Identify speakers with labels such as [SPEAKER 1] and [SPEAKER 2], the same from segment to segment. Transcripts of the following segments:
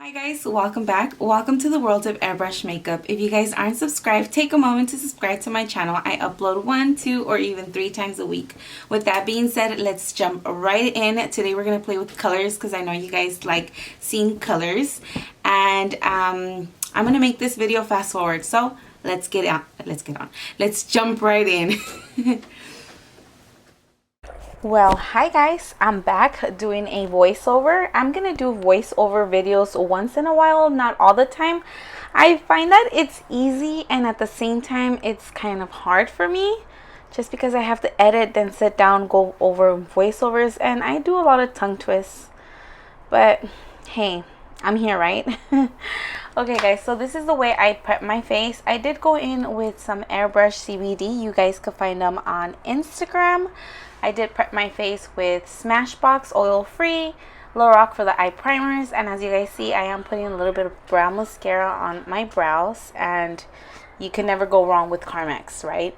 [SPEAKER 1] Hi guys, welcome back. Welcome to the world of airbrush makeup. If you guys aren't subscribed, take a moment to subscribe to my channel. I upload 1, 2, or even 3 times a week. With that being said, let's jump right in. Today we're going to play with colors because I know you guys like seeing colors. And I'm going to make this video fast forward. So let's get on. Let's jump right in. Well, hi guys, I'm back doing a voiceover. I'm gonna do voiceover videos once in a while, not all the time. I find that it's easy and at the same time it's kind of hard for me just because I have to edit, then sit down, go over voiceovers, and I do a lot of tongue twists. But hey, I'm here, right? Okay guys, so this is the way I prep my face. I did go in with some Airbrush CBD. You guys could find them on Instagram. I did prep my face with Smashbox oil-free, Lorac for the eye primers, and as you guys see, I am putting a little bit of brown mascara on my brows, and you can never go wrong with Carmex, right?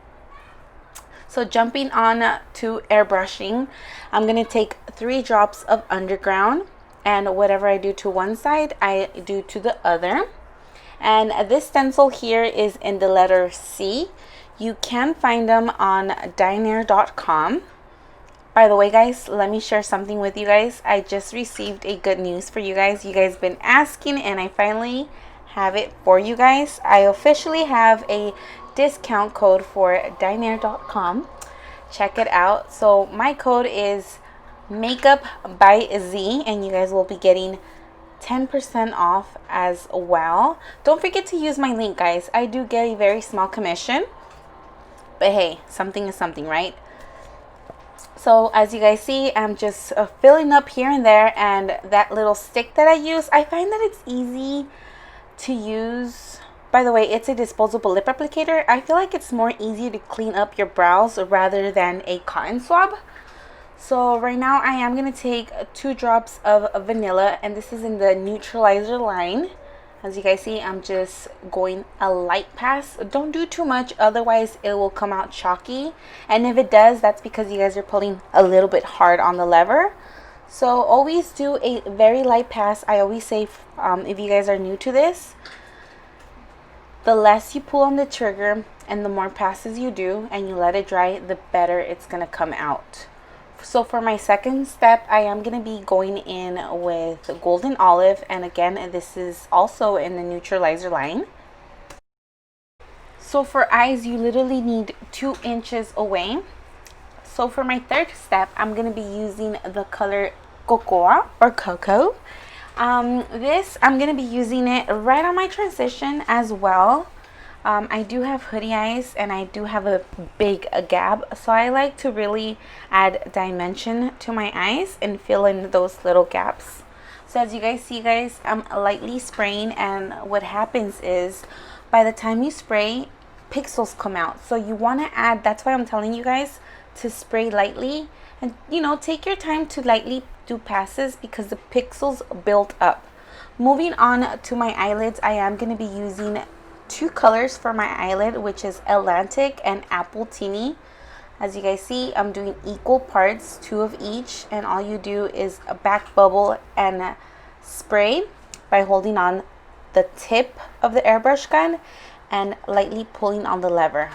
[SPEAKER 1] So jumping on to airbrushing, I'm going to take 3 drops of Underground, and whatever I do to one side, I do to the other. And this stencil here is in the letter C. You can find them on Dinair.com. By the way guys, let me share something with you guys. I just received a good news for you guys. You guys been asking and I finally have it for you guys. I officially have a discount code for Dinair.com. Check it out. So my code is Makeup by Z and you guys will be getting 10% off as well. Don't forget to use my link guys. I do get a very small commission. But hey, something is something, right? So as you guys see, I'm just filling up here and there, and that little stick that I use, I find that it's easy to use. By the way, it's a disposable lip applicator. I feel like it's more easy to clean up your brows rather than a cotton swab. So right now I am going to take 2 drops of vanilla, and this is in the neutralizer line. As you guys see, I'm just going a light pass. Don't do too much, otherwise it will come out chalky. And if it does, that's because you guys are pulling a little bit hard on the lever. So always do a very light pass. I always say, if you guys are new to this, the less you pull on the trigger and the more passes you do and you let it dry, the better it's going to come out. So for my second step, I am going to be going in with Golden Olive, and again, this is also in the neutralizer line. So for eyes, you literally need 2 inches away. So for my third step, I'm going to be using the color Cocoa or Cocoa. This, I'm going to be using it right on my transition as well. I do have hoodie eyes and I do have a big gap, so I like to really add dimension to my eyes and fill in those little gaps. So as you guys see guys, I'm lightly spraying, and what happens is by the time you spray, pixels come out. So you want to add, that's why I'm telling you guys to spray lightly, and you know, take your time to lightly do passes because the pixels build up. Moving on to my eyelids, I am going to be using 2 colors for my eyelid, which is Atlantic and Appletini. As you guys see, I'm doing equal parts, 2 of each, and all you do is a back bubble and spray by holding on the tip of the airbrush gun and lightly pulling on the lever.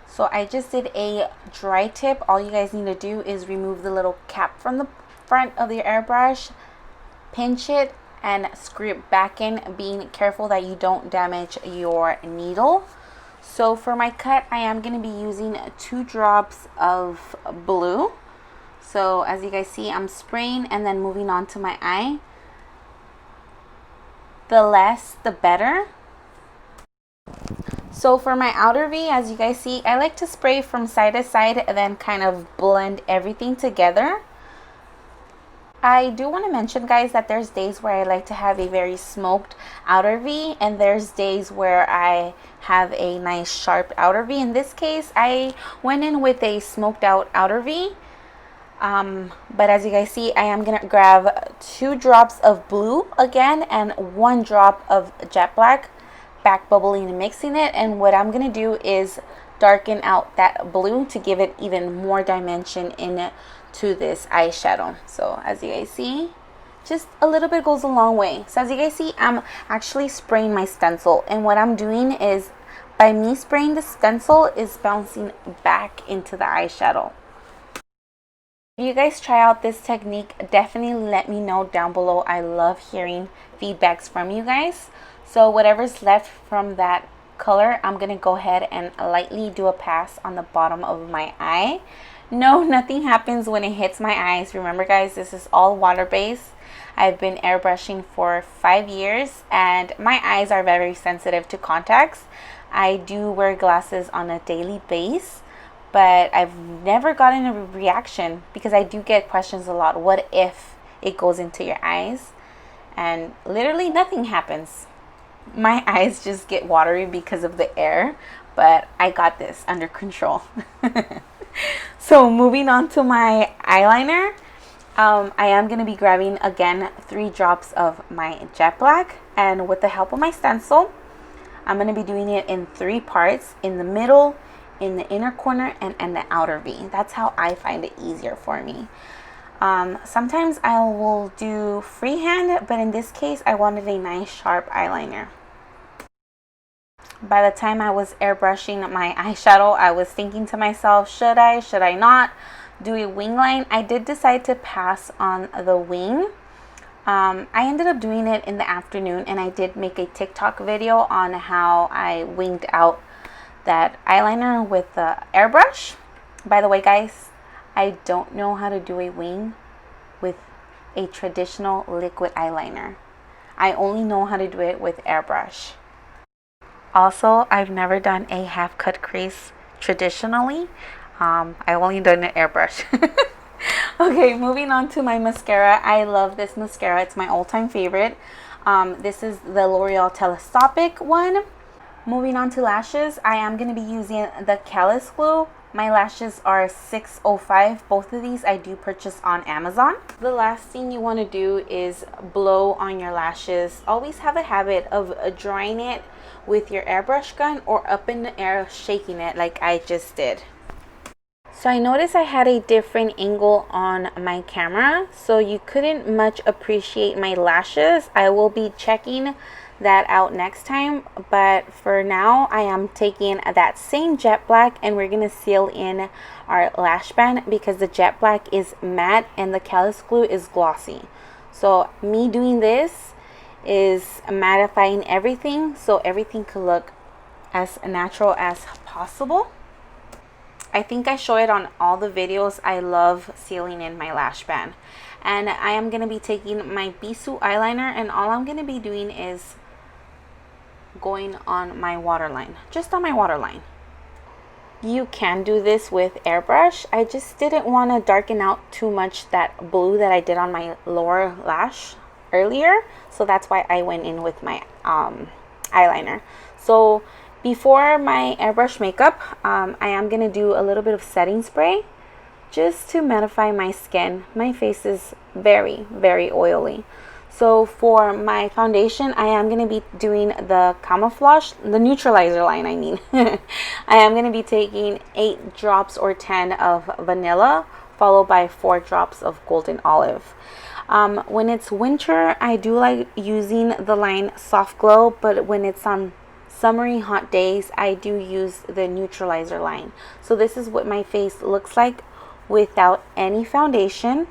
[SPEAKER 1] So I just did a dry tip. All you guys need to do is remove the little cap from the front of the airbrush, pinch it, and screw it back in, being careful that you don't damage your needle. So for my cut, I am going to be using 2 drops of blue. So as you guys see, I'm spraying and then moving on to my eye. The less, the better. So for my outer V, as you guys see, I like to spray from side to side and then kind of blend everything together. I do want to mention guys that there's days where I like to have a very smoked outer V, and there's days where I have a nice sharp outer V. In this case, I went in with a smoked out outer V. But as you guys see, I am going to grab 2 drops of blue again and 1 drop of JetBlack, back bubbling and mixing it. And what I'm going to do is darken out that blue to give it even more dimension in it to this eyeshadow. So as you guys see, just a little bit goes a long way. So as you guys see, I'm actually spraying my stencil, and what I'm doing is, by me spraying the stencil, is bouncing back into the eyeshadow. If you guys try out this technique, definitely let me know down below. I love hearing feedbacks from you guys. So whatever's left from that color, I'm gonna go ahead and lightly do a pass on the bottom of my eye. No, nothing happens when it hits my eyes. Remember guys, this is all water-based. I've been airbrushing for 5 years and my eyes are very sensitive to contacts. I do wear glasses on a daily basis, but I've never gotten a reaction because I do get questions a lot. What if it goes into your eyes? And literally nothing happens. My eyes just get watery because of the air, but I got this under control. So moving on to my eyeliner, I am going to be grabbing again 3 drops of my JetBlack, and with the help of my stencil, I'm going to be doing it in 3 parts, in the middle, in the inner corner, and in the outer V. That's how I find it easier for me. Sometimes I will do freehand, but in this case I wanted a nice sharp eyeliner. By the time I was airbrushing my eyeshadow, I was thinking to myself, should I not do a wing line? I did decide to pass on the wing. I ended up doing it in the afternoon, and I did make a TikTok video on how I winged out that eyeliner with the airbrush. By the way guys, I don't know how to do a wing with a traditional liquid eyeliner. I only know how to do it with airbrush. Also, I've never done a half cut crease traditionally. I've only done an airbrush. Okay, moving on to my mascara. I love this mascara. It's my all-time favorite. This is the L'Oreal Telescopic one. Moving on to lashes, I am going to be using the Callus Glue. My lashes are 605. Both of these I do purchase on Amazon. The last thing you want to do is blow on your lashes. Always have a habit of drawing it with your airbrush gun or up in the air shaking it like I just did. So I noticed I had a different angle on my camera, so you couldn't much appreciate my lashes. I will be checking that out next time, but for now I am taking that same JetBlack and we're gonna seal in our lash band because the JetBlack is matte and the Callus Glue is glossy. So me doing this is mattifying everything so everything could look as natural as possible. I think I show it on all the videos. I love sealing in my lash band, and I am going to be taking my Bisou eyeliner, and all I'm going to be doing is going on my waterline, just on my waterline. You can do this with airbrush. I just didn't want to darken out too much that blue that I did on my lower lash earlier, so that's why I went in with my eyeliner. So before my airbrush makeup, I am going to do a little bit of setting spray just to mattify my skin. My face is very, very oily. So for my foundation, I am going to be doing the camouflage, the neutralizer line, I mean. I am going to be taking 8 drops or 10 of vanilla, followed by 4 drops of golden olive. When it's winter, I do like using the line Soft Glow, but when it's on summery hot days, I do use the neutralizer line. So this is what my face looks like without any foundation.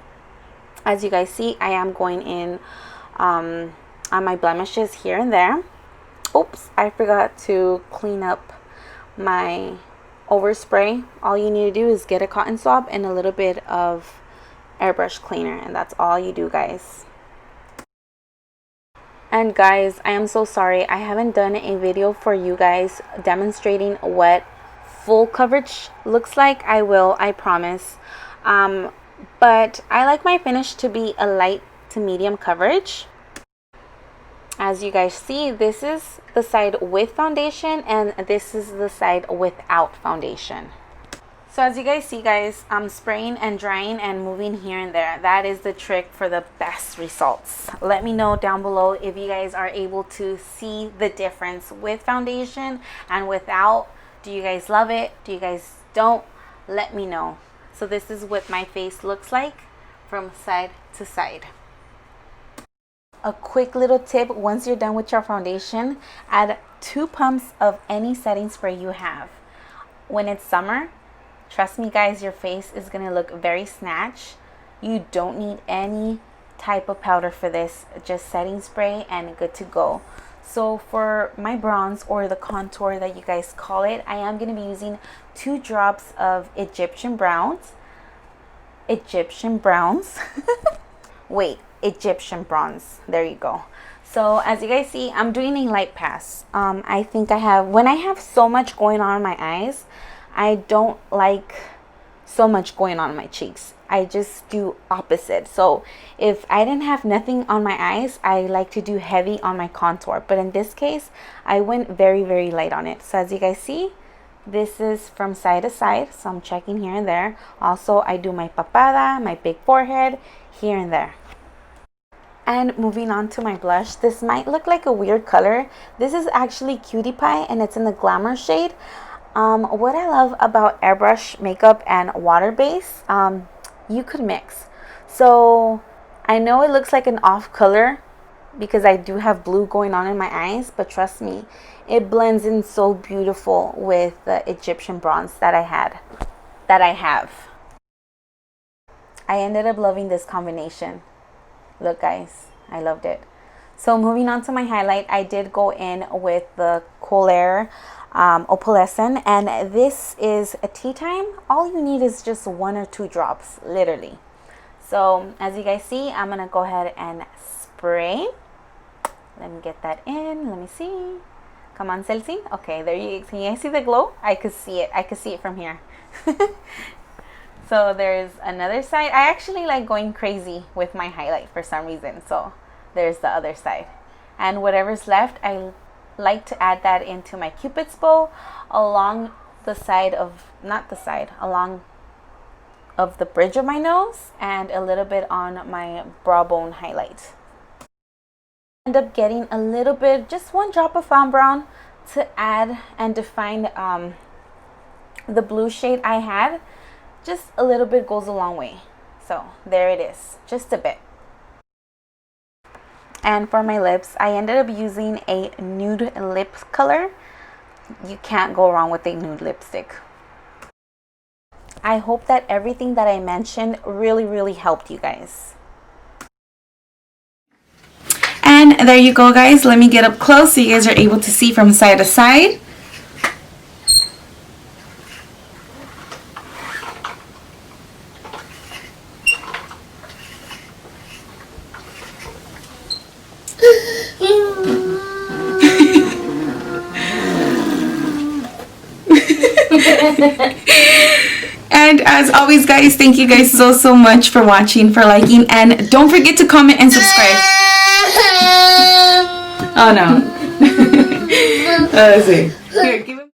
[SPEAKER 1] As you guys see, I am going in on my blemishes here and there. Oops, I forgot to clean up my overspray. All you need to do is get a cotton swab and a little bit of airbrush cleaner, and that's all you do, guys. And guys, I am so sorry I haven't done a video for you guys demonstrating what full coverage looks like. I will, I promise. But I like my finish to be a light to medium coverage. As you guys see, this is the side with foundation and this is the side without foundation. So as you guys see, guys, I'm spraying and drying and moving here and there. That is the trick for the best results. Let me know down below if you guys are able to see the difference with foundation and without. Do you guys love it? Do you guys don't? Let me know. So this is what my face looks like from side to side. A quick little tip, once you're done with your foundation, add 2 pumps of any setting spray you have. When it's summer, trust me guys, your face is going to look very snatched. You don't need any type of powder for this, just setting spray and good to go. So for my bronze, or the contour that you guys call it, I am going to be using 2 drops of Egyptian browns. Egyptian bronze. There you go. So as you guys see, I'm doing a light pass. I think when I have so much going on in my eyes, I don't like so much going on in my cheeks. I just do opposite. So if I didn't have nothing on my eyes, I like to do heavy on my contour. But in this case, I went very, very light on it. So as you guys see, this is from side to side. So I'm checking here and there. Also, I do my papada, my big forehead, here and there. And moving on to my blush, this might look like a weird color. This is actually Cutie Pie and it's in the Glamour shade. What I love about airbrush makeup and water base, you could mix. So I know it looks like an off color because I do have blue going on in my eyes, but trust me, it blends in so beautiful with the Egyptian bronze that I have. I ended up loving this combination. Look guys, I loved it. So moving on to my highlight, I did go in with the Collair opalescent, and this is a tea time. All you need is just 1 or 2 drops, literally. So as you guys see, I'm gonna go ahead and spray. Let me get that in. Let me see. Come on, Celsi. Okay, there you can you see the glow? I could see it. I could see it from here. So there's another side. I actually like going crazy with my highlight for some reason. So there's the other side. And whatever's left, I like to add that into my Cupid's bow along the side of, along of the bridge of my nose, and a little bit on my brow bone highlight. End up getting a little bit, just 1 drop of Fawn brown to add and define the blue shade I had. Just a little bit goes a long way. So there it is, just a bit. And for my lips, I ended up using a nude lip color. You can't go wrong with a nude lipstick. I hope that everything that I mentioned really helped you guys. And there you go guys, let me get up close so you guys are able to see from side to side. And as always guys, thank you guys so much for watching, for liking, and don't forget to comment and subscribe. Oh no. Let's see. Here, give him